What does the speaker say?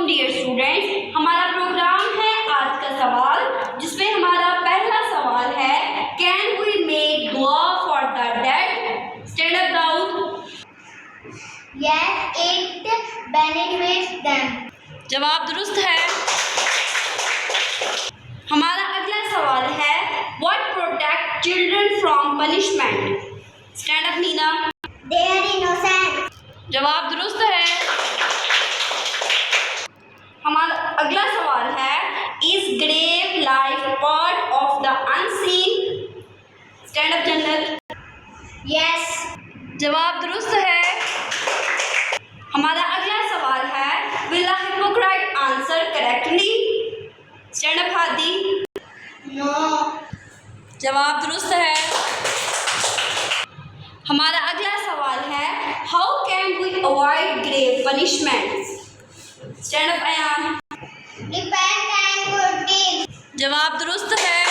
वालेकुम dear students, हमारा programme है आज का सवाल, जिसमें हमारा पहला सवाल है कैन वी मेक दुआ for the dead? Stand up Dawood. Yes, it benefits them. जवाब दुरुस्त है। हमारा अगला सवाल है what protect children from punishment? Stand up Meena. They are innocent. जवाब दुरुस्त है। हमारा अगला सवाल है is grave life part of the unseen? Stand up general. Yes. जवाब दुरुस्त है। हमारा अगला सवाल है will the hypocrite answer correctly? Stand up Hadi. No. जवाब दुरुस्त है। हमारा अगला सवाल है how can we avoid grave punishment? Stand up Ayan. Repent and good deeds. जवाब दुरुस्त है।